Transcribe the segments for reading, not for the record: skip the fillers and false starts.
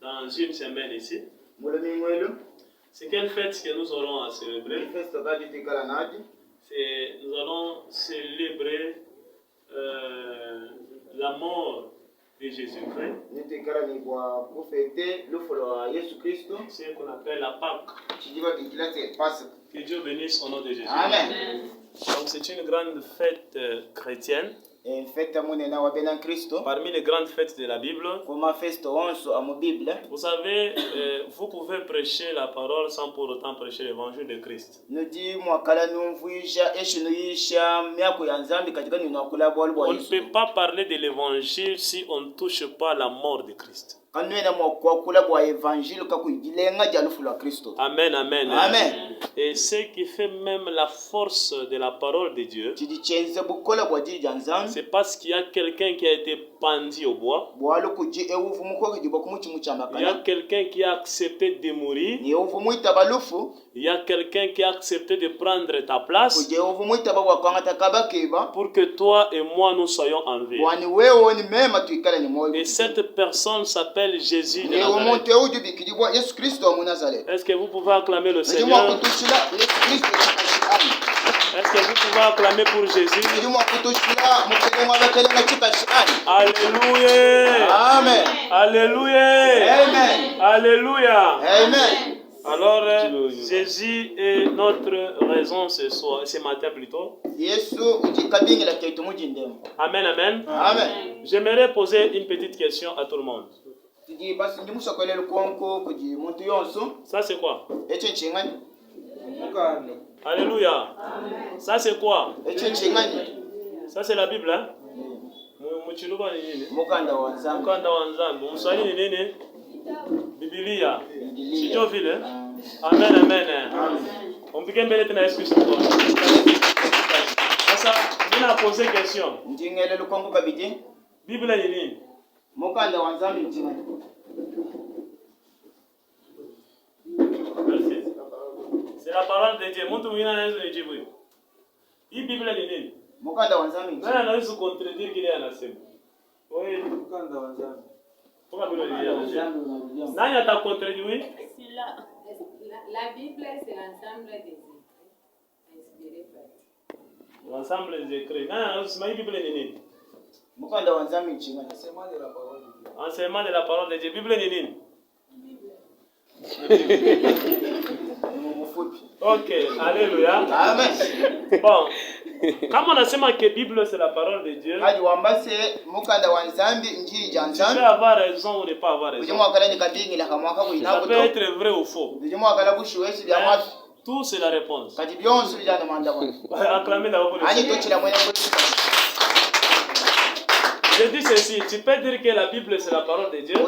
dans une semaine ici. C'est quelle fête que nous aurons à célébrer? Nous allons célébrer la mort de Jésus-Christ. C'est ce qu'on appelle la Pâque. Que Dieu bénisse au nom de Jésus. Amen. Donc c'est une grande fête chrétienne. Parmi les grandes fêtes de la Bible, vous savez, vous pouvez prêcher la parole sans pour autant prêcher l'évangile de Christ. On ne peut pas parler de l'évangile si on ne touche pas la mort de Christ. Amen, amen. Amen. Et ce qui fait même la force de la parole de Dieu, c'est parce qu'il y a quelqu'un qui a été pendu au bois. Il y a quelqu'un qui a accepté de mourir. Il y a quelqu'un qui a accepté de prendre ta place pour que toi et moi nous soyons en vie. Et cette personne s'appelle Jésus de Nazareth. Est-ce que vous pouvez acclamer le Seigneur? Est-ce que vous pouvez acclamer pour Jésus? Alléluia. Amen. Alléluia. Amen. Alléluia. Amen. Alors, Jésus est notre raison ce matin plutôt. Amen, amen. Amen. J'aimerais poser une petite question à tout le monde. Ça c'est quoi? Alléluia. Ça c'est quoi? Ça c'est la Bible, hein? Mukanda wa Nzambe. Mswahili ni nini? Biblia. Sio vile? Amen, amen. Ompige mbele tena Yesu Kristo. Sasa nina poser question. Biblia ni nini? Mukanda wa Nzambe mjinga. C'est la parole de Dieu. Mtu mwingine anaweza kujibu. Hii Biblia ni nini? Mukanda wa Nzambe. Nani anaweza contredire kile anasema? Wewe mukanda wa Nzambe. Pourquoi Biblia ni nini? Nani atacontredire? La Bible c'est l'ensemble des écrits inspirés par Dieu. L'ensemble des écrits. Nani anasema hii Biblia ni nini? Mukanda wa Nzambe mjinga. Enseignement de la parole de Dieu. Biblia ni nini? Ok, alléluia. Amen. Bon, comme on a dit que la Bible c'est la parole de Dieu, tu peux avoir raison ou ne pas avoir raison. Ça peut être vrai ou faux. Tout c'est la réponse. Acclamez d'abord. Je dis ceci, tu peux dire que la Bible c'est la parole de Dieu. Ça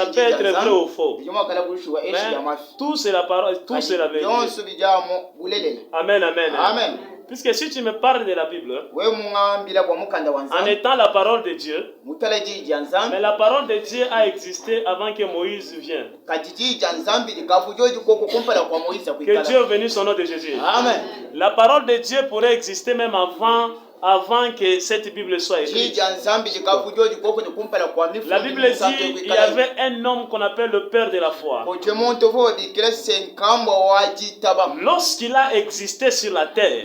peut être vrai ou faux. Mais tout c'est la parole, tout c'est la vérité. Amen, amen. Amen. Puisque si tu me parles de la Bible, en étant la parole de Dieu, mais la parole de Dieu a existé avant que Moïse vienne. Que Dieu bénisse au nom de Jésus. Amen. La parole de Dieu pourrait exister même avant que cette Bible soit écrite. La Bible dit qu'il y avait un homme qu'on appelle le père de la foi. Lorsqu'il a existé sur la terre,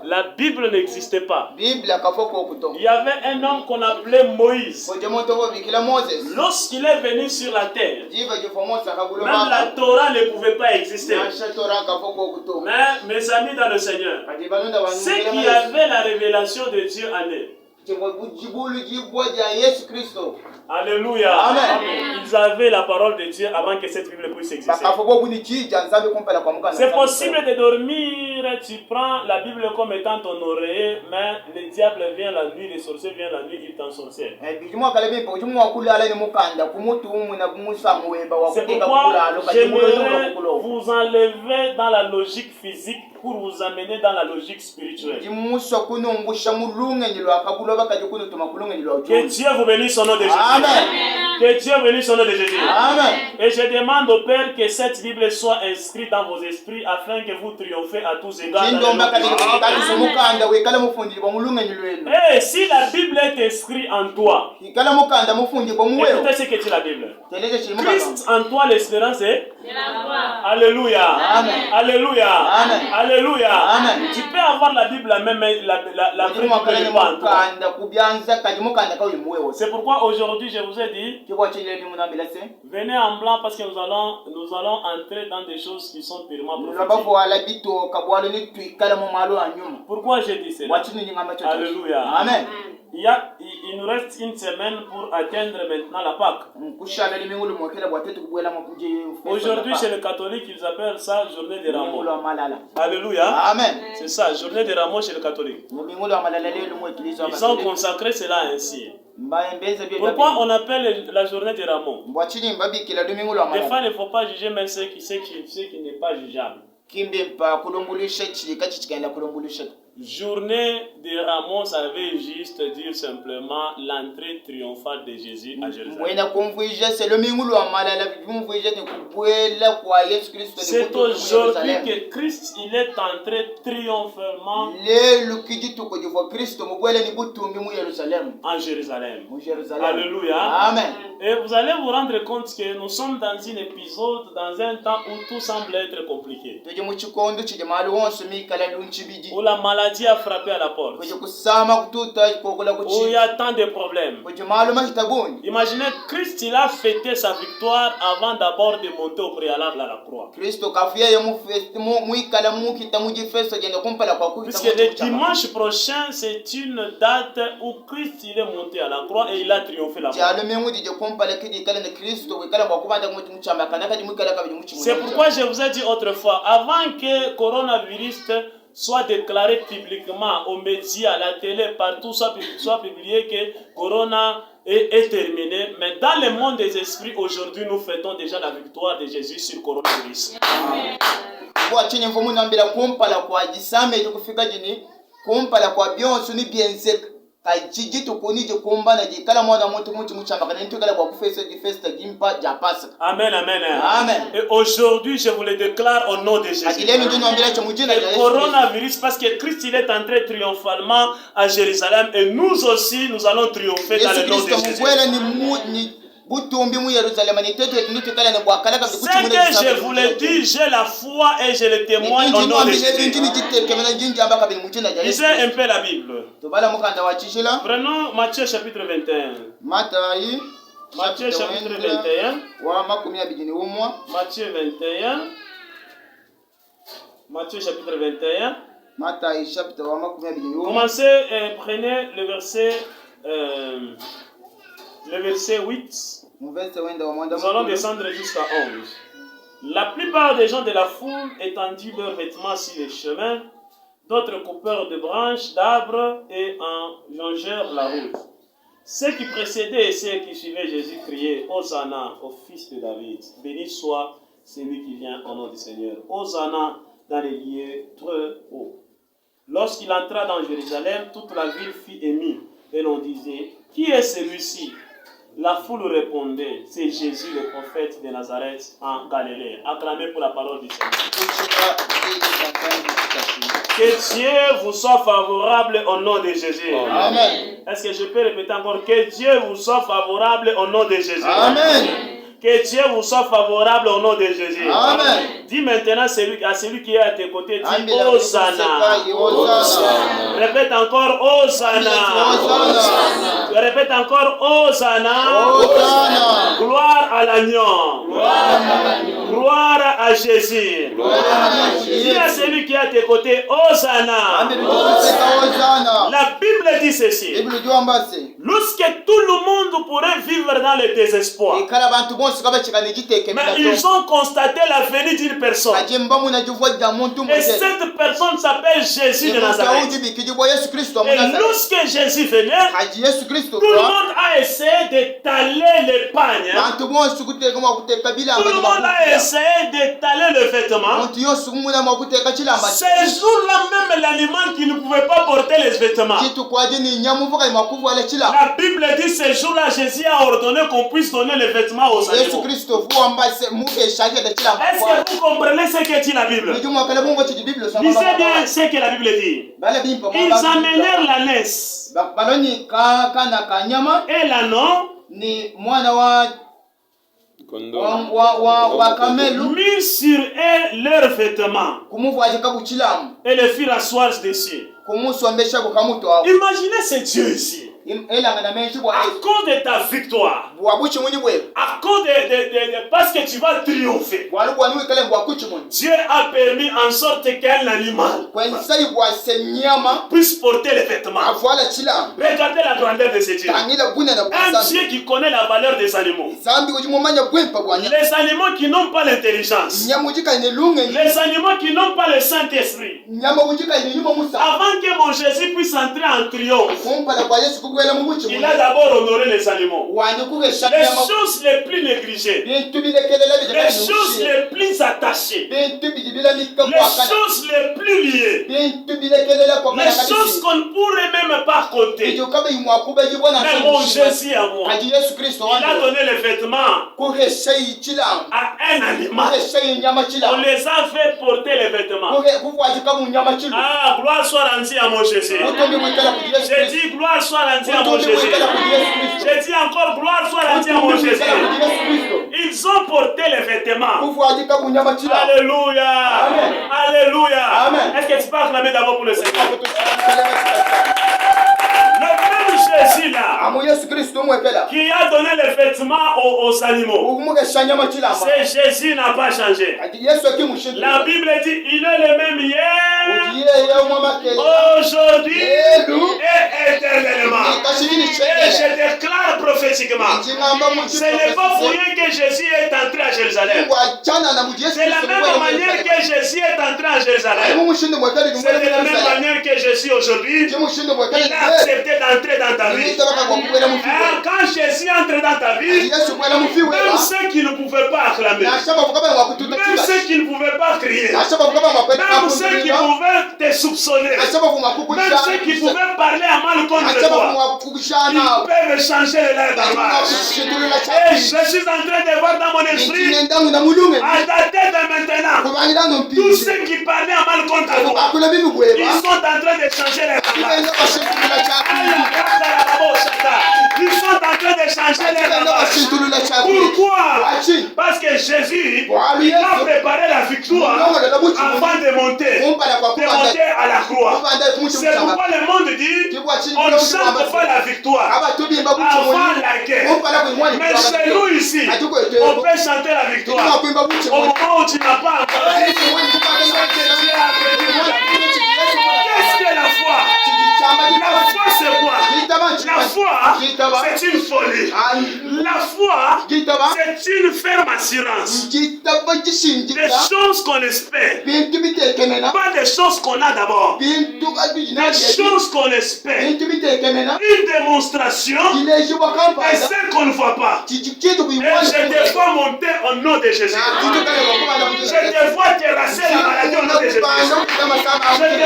la Bible n'existait pas. Il y avait un homme qu'on appelait Moïse. Lorsqu'il est venu sur la terre, même la Torah ne pouvait pas exister. Mais mes amis dans le Seigneur, c'est qu'il y avait la révélation de Dieu en eux. Alléluia. Amen. Ils avaient la parole de Dieu avant que cette Bible puisse exister. C'est possible de dormir, tu prends la Bible comme étant ton oreiller, mais le diable vient la nuit, les sorciers viennent la nuit, ils t'ensorcellent. C'est pourquoi j'aimerais vous enlever dans la logique physique pour vous amener dans la logique spirituelle. Que Dieu vous bénisse au nom de Jésus. Amen. Que Dieu bénisse son nom de Jésus. Amen. Et je demande au Père que cette Bible soit inscrite dans vos esprits afin que vous triomphez à tous égards. Et si la Bible est inscrite en toi, écoutez ce que dit la Bible. Christ en toi, l'espérance est Alléluia. Amen. Alléluia. Amen. Alléluia. Amen. Tu peux avoir la Bible la même la vraie Bible pas en toi. C'est pourquoi aujourd'hui je vous ai dit, venez en blanc parce que nous allons entrer dans des choses qui sont purement prophétiques. Pourquoi j'ai dit cela? Alléluia. Amen. Il nous reste une semaine pour atteindre maintenant la Pâque. Aujourd'hui, chez les catholiques, ils appellent ça journée des rameaux. Alléluia. Amen. C'est ça, journée des rameaux chez les catholiques. Ils ont consacré cela ainsi. Pourquoi on appelle la journée des rameaux? Des fois, il ne faut pas juger même ce qui n'est pas jugeable. Journée des rameaux, ça veut juste dire simplement l'entrée triomphale de Jésus à Jérusalem. C'est aujourd'hui que Christ il est entré triomphalement en Jérusalem. Alléluia. Amen. Et vous allez vous rendre compte que nous sommes dans un épisode, dans un temps où tout semble être compliqué. Où la maladie a frappé à la porte. Où il y a tant de problèmes. Imaginez, Christ il a fêté sa victoire avant d'abord de monter au préalable à la croix. Puisque le dimanche prochain, c'est une date où Christ il est monté à la croix et il a triomphé la mort. C'est pourquoi je vous ai dit autrefois, avant que coronavirus soit déclaré publiquement aux médias, à la télé, partout, soit publié que Corona est terminé. Mais dans le monde des esprits, aujourd'hui, nous fêtons déjà la victoire de Jésus sur le coronavirus. Amen. Amen, amen. Amen. Et aujourd'hui, je vous le déclare au nom de Jésus. Le coronavirus, parce que Christ il est entré triomphalement à Jérusalem et nous aussi, nous allons triompher dans le nom de Jésus. C'est que je vous le dis, j'ai la foi et je le témoigne au nom de Jésus. Lisez un peu la Bible. Prenons Matthieu chapitre 21. Matthieu chapitre 21. Matthieu 21. Matthieu chapitre 21. Commencez et prenez le verset 8. Nous allons descendre jusqu'à 11. La plupart des gens de la foule étendit leurs vêtements sur les chemins, d'autres coupèrent de branches d'arbres et en longèrent la route. Ceux qui précédaient et ceux qui suivaient Jésus criaient « Hosanna au fils de David, béni soit celui qui vient au nom du Seigneur. Hosanna dans les lieux très hauts. » Lorsqu'il entra dans Jérusalem, toute la ville fut émue et l'on disait « Qui est celui-ci » La foule répondait, c'est Jésus le prophète de Nazareth en Galilée. Acclamez pour la parole du Seigneur. Que Dieu vous soit favorable au nom de Jésus. Amen. Est-ce que je peux répéter encore? Que Dieu vous soit favorable au nom de Jésus. Amen. Que Dieu vous soit favorable au nom de Jésus. Amen. Dis maintenant à celui qui est à tes côtés, dis Hosanna. Répète encore Hosanna. Répète encore Hosanna. Gloire à l'agneau. Gloire à Jésus. Dis à celui qui est à tes côtés, Hosanna. La Bible dit ceci. Lorsque tout le monde pourrait vivre dans le désespoir, mais ils ont constaté la venue d'une personne. Et cette personne s'appelle Jésus de Nazareth. Et lorsque Jésus venait, tout le monde a essayé d'étaler les pagnes. Tout le monde a essayé d'étaler le vêtement. Ce jour-là même, l'animal qui ne pouvait pas porter les vêtements, Bible dit ce jour-là, Jésus a ordonné qu'on puisse donner les vêtements aux animaux. Est-ce que vous comprenez ce que dit la Bible? Lisez bien ce que la Bible dit. Ils amenèrent l'ânesse et l'ânon mis sur eux leurs vêtements et les firent asseoir dessus. Imaginez ce Dieu ici. À cause de ta victoire, à cause parce que tu vas triompher, Dieu a permis en sorte qu'un animal puisse porter les vêtements. Regardez la grandeur de ce Dieu. Un Dieu qui connaît la valeur des animaux. Les animaux qui n'ont pas l'intelligence. Les animaux qui n'ont pas le Saint-Esprit. Avant que mon Jésus puisse entrer en triomphe, il a d'abord honoré les animaux. Les choses les plus négligées, les choses les plus attachées, les choses les plus liées, les choses qu'on ne pourrait même pas compter. Mais mon Jésus à moi, il a donné les vêtements à un animal. On les a fait porter les vêtements. Ah, gloire soit rendue à mon Jésus. J'ai dit gloire soit rendue à mon Jésus. J'ai dit encore gloire soit rendue à mon Jésus. Ils ont porté les vêtements. Alléluia. Alléluia. Est-ce que tu peux acclamer d'abord pour le Seigneur? Le même Jésus là, qui a donné les vêtements aux animaux, c'est Jésus n'a pas changé. La Bible dit il est le même hier, aujourd'hui et éternellement. Et je déclare prophétiquement, ce n'est pas pour rien que Jésus est entré à Jérusalem. C'est la même manière que Jésus est entré à Jérusalem. C'est de la même manière que Jésus aujourd'hui, il a accepté d'entrer dans ta vie. Quand Jésus entre dans ta vie, même ceux qui ne pouvaient pas acclamer, même ceux qui ne pouvaient pas crier, même ceux qui pouvaient te soupçonner, même ceux qui pouvaient parler à mal contre toi, ils peuvent changer de l'air d'armage. Et je suis en train de voir dans mon esprit, à dater de maintenant, tous ceux qui parlaient à mal contre toi, ils sont en train de changer l'air d'armage. Ils sont en train de changer les ravages. Pourquoi? Parce que Jésus, il a préparé la victoire avant de monter à la croix. C'est pourquoi le monde dit, on ne chante pas la victoire avant la guerre. Mais chez nous ici, on peut chanter la victoire au moment où tu n'as pas encore dit, qu'est-ce que la foi? La foi c'est quoi? La foi c'est une folie. La foi c'est une ferme assurance. Des choses qu'on espère, pas des choses qu'on a d'abord. Des choses qu'on espère. Une démonstration et celle qu'on ne voit pas. Et je te vois monter au nom de Jésus. Je te vois terrasser la maladie au nom de Jésus. Je te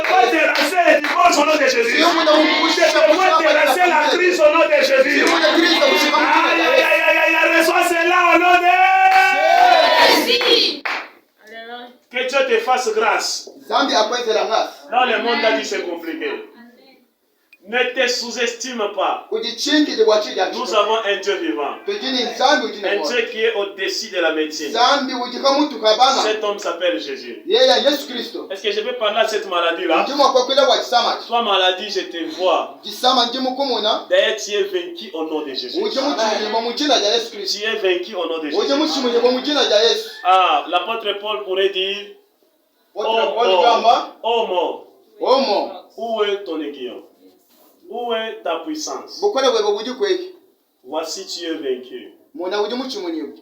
vois terrasser le divorce au nom de Jésus. Je te vois terrasser la crise au nom de Jésus. Aïe, aïe, aïe, aïe, reçois cela au nom de Jésus. Que Dieu te fasse grâce. Dans le monde a dit c'est compliqué. Ne te sous-estime pas. Nous avons un Dieu vivant. Un Dieu qui est au-dessus de la médecine. Cet homme s'appelle Jésus. Est-ce que je peux parler de cette maladie-là? Toi, maladie, je te vois. D'ailleurs, tu es vaincu au nom de Jésus. Tu es vaincu au nom de Jésus. Ah, l'apôtre Paul pourrait dire, oh mort, où est ton aiguillon? Où est ta puissance? Voici tu es vaincu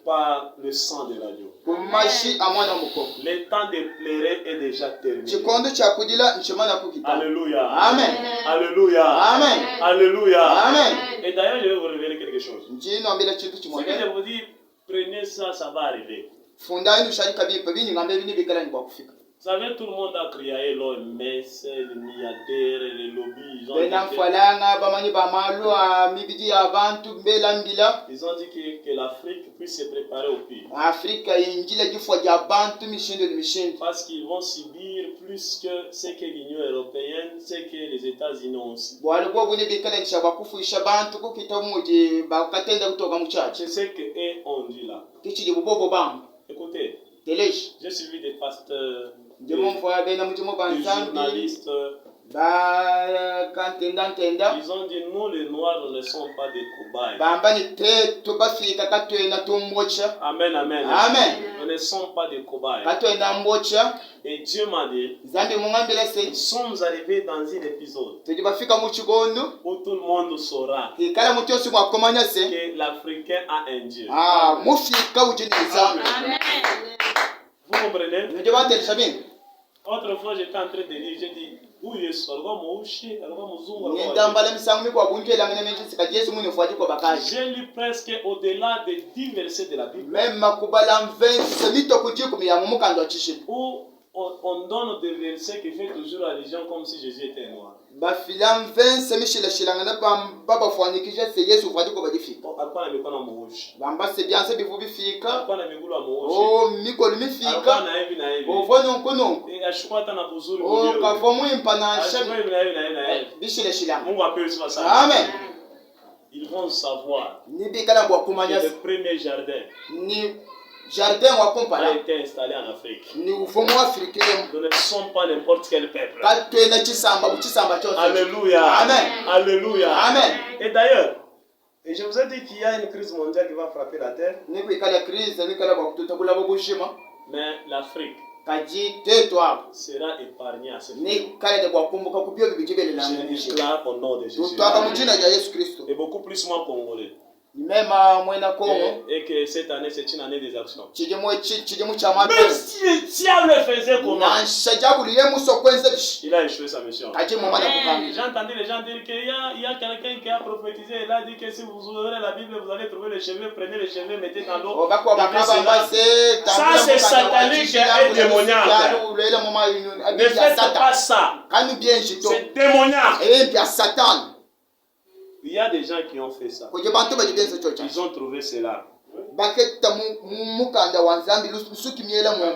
par le sang de l'agneau. Le temps de pleurer est déjà terminé. Alléluia. Amen. Alléluia. Amen. Alléluia. Amen. Et d'ailleurs, je vais vous révéler quelque chose. Ce que je vous dis, prenez ça, ça va arriver. Vous savez, tout le monde a crié l'OMS, les milliardaires, les lobbies. Ils ont dit que l'Afrique puisse se préparer au pire. Parce qu'ils vont subir plus que ce que l'Union européenne, ce que les États-Unis ont aussi. C'est ce qu'eux ont dit là. Écoutez, j'ai suivi des pasteurs, des journalistes. Ils ont dit, nous les Noirs ne sommes pas des cobayes. Amen, amen. Nous ne sommes pas des cobayes. Et Dieu m'a dit, nous sommes arrivés dans un épisode où tout le monde saura que l'Africain a un Dieu. Amen. Vous comprenez? Autrefois, j'étais en train de lire, j'ai dit, j'ai lu presque au-delà des 10 versets de la Bible où on donne des versets qui font toujours allusion comme si Jésus était noir. Ils vont savoir que le premier jardin a été installé en Afrique. Nous ne sommes pas n'importe quel peuple. Alléluia. Amen. Alléluia. Amen. Et d'ailleurs, et je vous ai dit qu'il y a une crise mondiale qui va frapper la terre. Mais l'Afrique sera épargnée à cette fois. Je déclare au nom de Jésus. Et beaucoup plus moins congolais. Et que cette année c'est une année des actions. Mais si le diable faisait comment? Il a échoué sa mission. J'ai entendu les gens dire qu'il y a quelqu'un qui a prophétisé. Il a dit que si vous ouvrez la Bible, vous allez trouver les cheveux. Prenez les cheveux, mettez dans l'eau. Ça c'est satanique et démoniaque. Ne faites pas ça. C'est démoniaque. Il y a des gens qui ont fait ça. Ils ont trouvé cela. La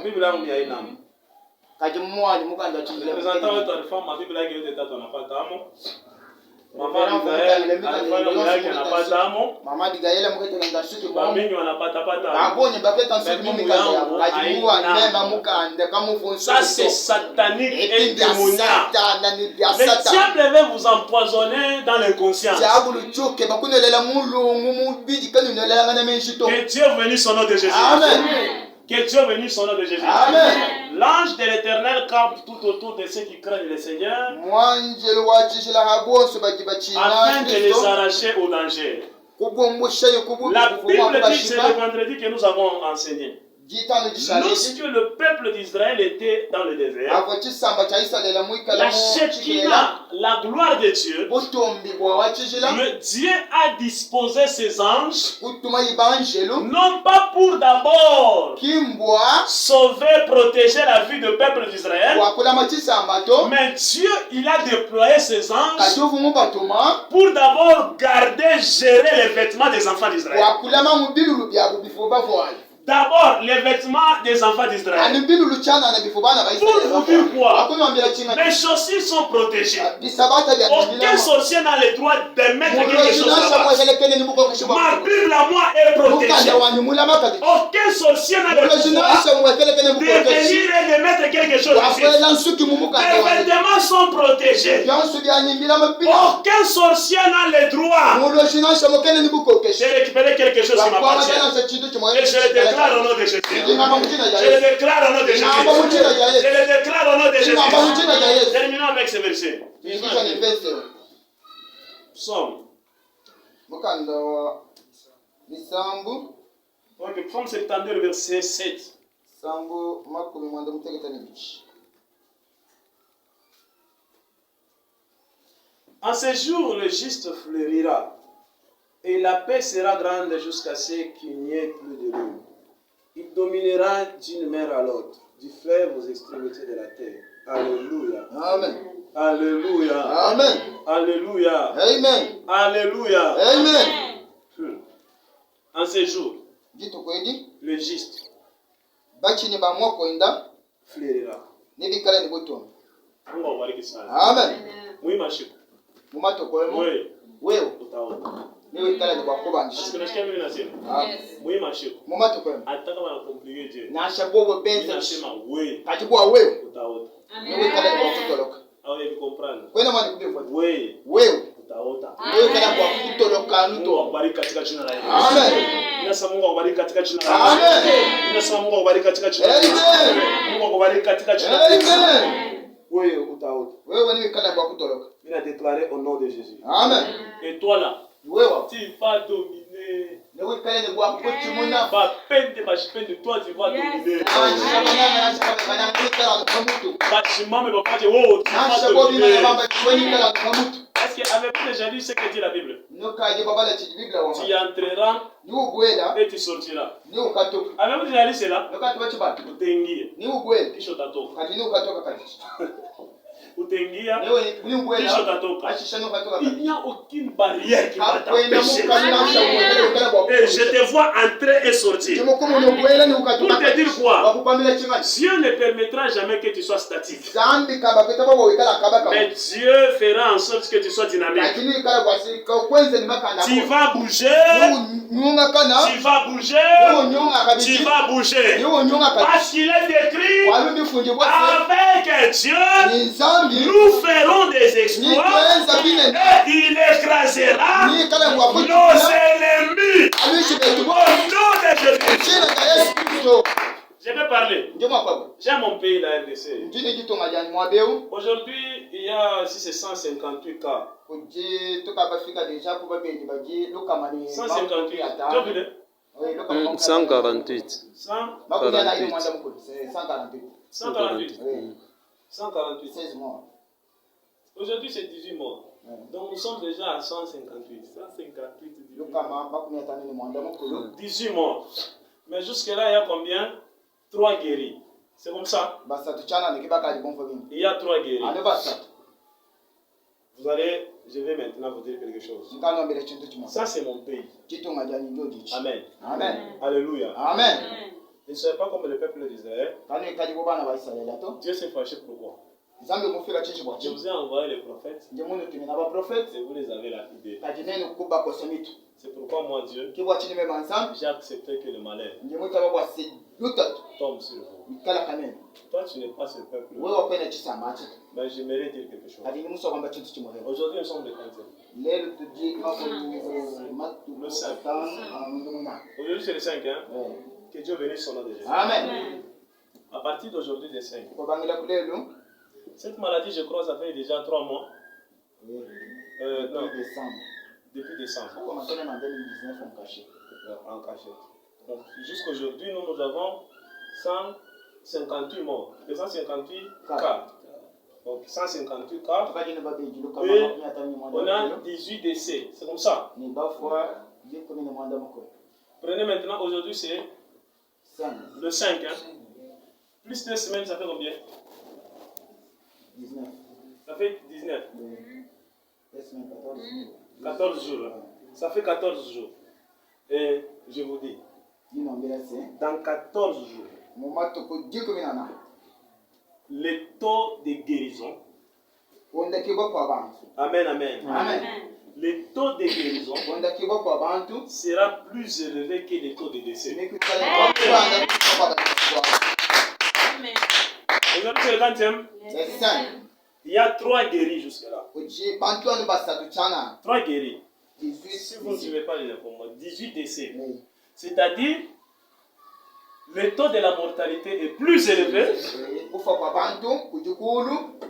Bible a mis un âme. Présentant votre femme, ma Bible a dit que tu n'as pas d'âme. Maman Digaël, n'a pas d'âme. Maman Digaël, n'a pas d'âme. Ça c'est satanique et démoniaque. Le diable veut vous empoisonner dans l'inconscient. Que Dieu bénisse son nom de Jésus. Amen. Que Dieu bénisse son nom de Jésus. Amen. L'ange de l'Éternel campe tout autour de ceux qui craignent le Seigneur afin de les arracher au danger. La Bible dit, c'est le vendredi que nous avons enseigné. Lorsque le peuple d'Israël était dans le désert, la Shekinah, la gloire de Dieu, le Dieu a disposé ses anges, non pas pour d'abord sauver, protéger la vie du peuple d'Israël, mais Dieu, il a déployé ses anges pour d'abord garder, gérer les vêtements des enfants d'Israël. D'abord, les vêtements des enfants d'Israël. Pour vous dire quoi? Les chaussures sont protégées. Aucun sorcier n'a le droit de mettre quelque chose là-bas. Ma Bible à moi est protégée. Aucun sorcier n'a le droit de venir et de mettre quelque chose ici. Les vêtements sont protégés. Aucun sorcier n'a le droit de récupérer quelque chose qui m'appartient. Et je le déclare au nom de Jésus. Je le déclare au nom de Jésus. Je le déclare au nom de Jésus. Terminons avec ce verset. Psaume. Ok, Psaume 72, le verset 7. En ce jour, le juste fleurira, et la paix sera grande jusqu'à ce qu'il n'y ait plus de loup. Il dominera d'une mer à l'autre, du fleuve aux extrémités de la terre. Alléluia. Amen. Alléluia. Amen. Alléluia. Amen. Alléluia. Amen. En ces jours, Dites kweli, le juste bachini ba mwako inda, fleurira. nibikala ni buto. Mungu awabariki sana. Amen. Muhimu shiko. Mumato kwemo. Wewe Utaona. niwe kala ni kwa kubanje. Parce que nasikia mimi nasema. Yes. Muhimu shiko. Mumato kwemo. Hata kama nakomplike je. Na shabobo Mimi benza. nasema wewe. Katibwa wewe. Utaota. Niwe kala ni kwa kutoloka. Au hivi comprendre. Kwenda mwana kubifu. Wewe. Wewe. Utaota. Niwe kala kwa kutoloka Mungu nuto. akubariki katika jina la Yesu. Amen. Ninasema Mungu akubariki katika jina la Yesu. Amen. Ninasema Mungu akubariki katika jina la Yesu. Amen. Mungu akubariki katika jina la Yesu. Amen. Oui, utaota. Wewe niwe kala kwa kutoloka. Il a déclaré au nom de Jésus. Amen. Et toi là, Wewe. tu vas dominer. Niwe kala ni kwa kuchimuna. Va peine de toi, tu vas dominer. Bâtiment, mais papa, tu vas dominer. Est-ce que avez-vous déjà lu ce que dit la Bible? Tu entreras et tu sortiras. Avez-vous déjà lu cela? Utengia. Kisha utatoka. Utengia. Kisha utatoka. Il n'y a aucune barrière qui va t'empêcher. Et je te vois entrer et sortir. Pour te dire quoi? Dieu ne permettra jamais que tu sois statique. Mais Dieu fera en sorte que tu sois dynamique. Tu vas bouger. Tu vas bouger. Tu vas bouger. Parce qu'il est écrit, avec Dieu, nous ferons des exploits et il écrasera nos ennemis. Au nom de Jésus. Je vais parler. J'ai mon pays, la RDC. Aujourd'hui, il y a 658 cas. 158. Tu as vu, 148. 148. 16 morts. Aujourd'hui, c'est 18 morts. Donc, nous sommes déjà à 158. 158, 18 morts. Mais jusque-là, il y a combien? 3 guéris. C'est comme ça? Il y a 3 guéris. Vous allez, je vais maintenant vous dire quelque chose. Ça, c'est mon pays. Amen. Amen. Alléluia. Amen. Ne soyez pas comme le peuple d'Israël. Dieu s'est fâché pourquoi? Je vous ai envoyé les prophètes et vous les avez lapidés. C'est pourquoi moi, Dieu, j'ai accepté que le malheur tombe sur vous. Toi, tu n'es pas ce peuple. Mais j'aimerais dire quelque chose. Aujourd'hui, nous sommes le 15e. Le 5. Aujourd'hui, c'est le 5. Hein? Que Dieu bénisse son nom de Jésus. Amen. À partir d'aujourd'hui, le 5. Cette maladie, je crois, ça fait déjà 3 mois. Non. Depuis décembre. En cachette. Donc, jusqu'aujourd'hui, nous avons 158 morts. 158 cas. Donc, 158 cas. Et on a 18 décès. C'est comme ça. Prenez maintenant, aujourd'hui, c'est le 5. Hein? Plus 2 semaines, ça fait combien? 19. Ça fait 19. 14 jours. Ça fait 14 jours. Et je vous dis, dans 14 jours, le taux de guérison, amen, amen, Amen. le taux de guérison sera plus élevé que le taux de décès. Aujourd'hui, c'est le 20e. Il y a 3 guéris jusque-là. 3 guéris. Si vous ne suivez pas les informations, 18 décès. C'est-à-dire, le taux de la mortalité est plus élevé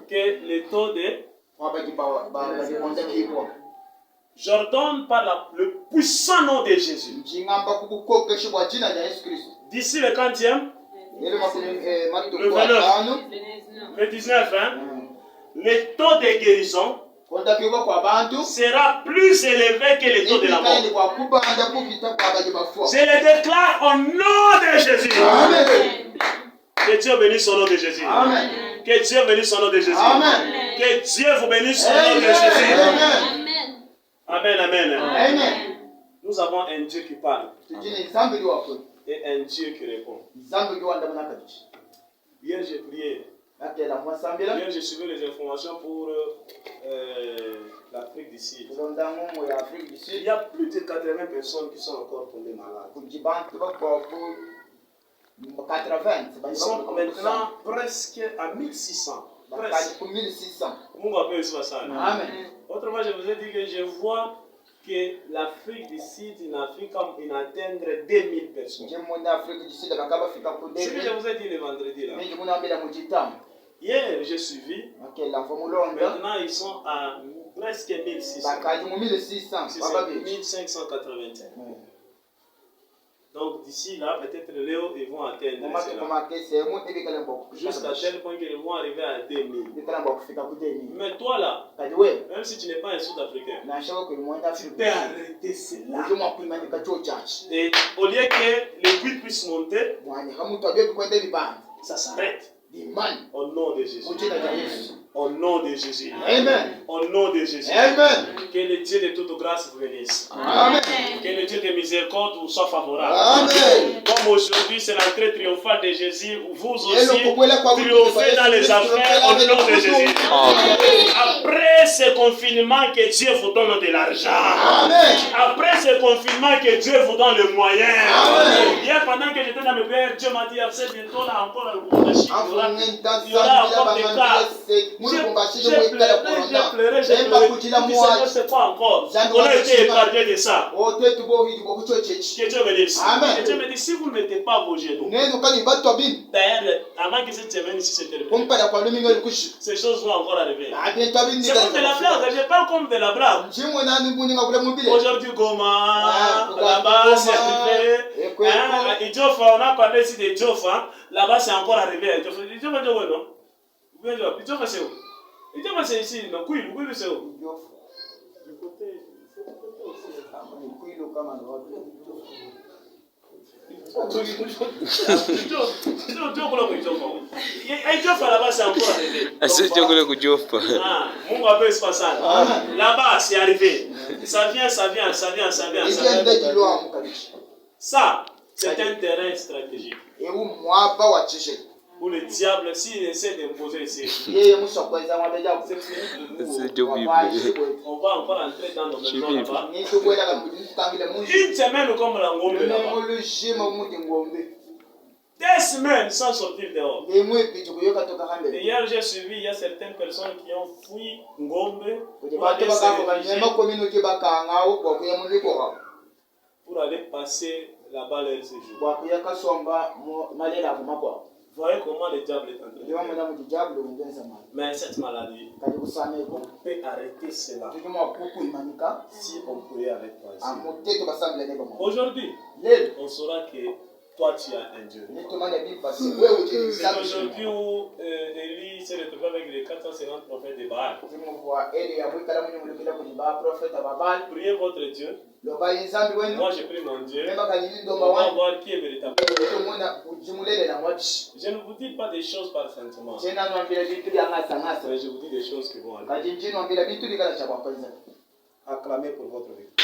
que le taux de... J'ordonne par le puissant nom de Jésus. D'ici le 40e, le 29, hein, le taux de guérison sera plus élevé que le taux de la mort. Je le déclare au nom de Jésus. Amen. Que Dieu bénisse son nom de Jésus. Amen. Que Dieu bénisse son nom de Jésus. Amen. Que Dieu vous bénisse son nom de Jésus. Amen, amen. Amen. Nous avons un Dieu qui parle et un Dieu qui répond. Hier, j'ai prié. Hier, j'ai suivi les informations pour l'Afrique du Sud. Il y a plus de 80 personnes qui sont encore tombées malades. Ils sont maintenant presque à 1600. Presque. Amen. Autrement, je vous ai dit que je vois que l'Afrique du Sud n'atteindre 2000 personnes. C'est ce que je vous ai dit le vendredi là. Hier, j'ai suivi. Maintenant, ils sont à presque 1600. C'est 1581. Donc d'ici là, peut-être Léo, ils vont atteindre jusqu'à tel point qu'ils vont arriver à 2000. Mais toi là, même si tu n'es pas un Sud-Africain, tu peux arrêter cela. Et au lieu que les buts puissent monter, ça s'arrête. Au nom de Jésus. Au nom de Jésus. Amen. Au nom de Jésus. Amen. Que le Dieu de toute grâce vous bénisse. Amen. Que le Dieu de miséricorde vous soit favorable. Amen. Comme aujourd'hui c'est l'entrée triomphale de Jésus, vous aussi triomphez dans les affaires au nom de Jésus. Après ce confinement, que Dieu vous donne de l'argent. Amen. Après ce confinement, que Dieu vous donne le moyen. Amen. Hier, pendant que j'étais dans mes prières, Dieu m'a dit, c'est bientôt là encore il y aura encore des cas. J'ai pleuré. Je ne sais pas encore. On a été épargné de ça. Que Dieu me dise. Amen. Et Dieu me dit, si vous ne mettez pas vos genoux, d'ailleurs, avant que cette semaine ici se termine, ces choses vont encore arriver. C'est comme de la blague, je parle comme de la blague. Aujourd'hui, Goma, là-bas, c'est arrivé. Idjofa, on a parlé ici de Idjofa. Là-bas, c'est encore arrivé. Idjofa, non? Idjofa, c'est où? Idjofa, c'est ici. Non, Kouilou, c'est où? Du côté aussi. Là-bas, c'est encore arrivé. Là-bas, c'est arrivé. Ça vient. Ça, c'est un terrain stratégique. Où le diable, s'il essaie d'imposer ici, on va encore entrer dans nos maisons là-bas. Une semaine comme la Ngombe là-bas. 2 semaines sans sortir dehors. Et hier, j'ai suivi, il y a certaines personnes qui ont fui Ngombe pour aller passer là-bas leur séjour. Voyez comment le diable est en train de faire. Mais cette maladie, on peut arrêter cela si on prie avec toi ici. Aujourd'hui, on saura que toi tu as un Dieu. C'est aujourd'hui où Élie s'est retrouvé avec les 450 prophètes de Baal. Priez votre Dieu. Moi je prie mon Dieu. On va voir qui est véritable. Je ne vous dis pas des choses par sentiment. Mais je vous dis des choses qui vont aller. Acclamez pour votre victoire.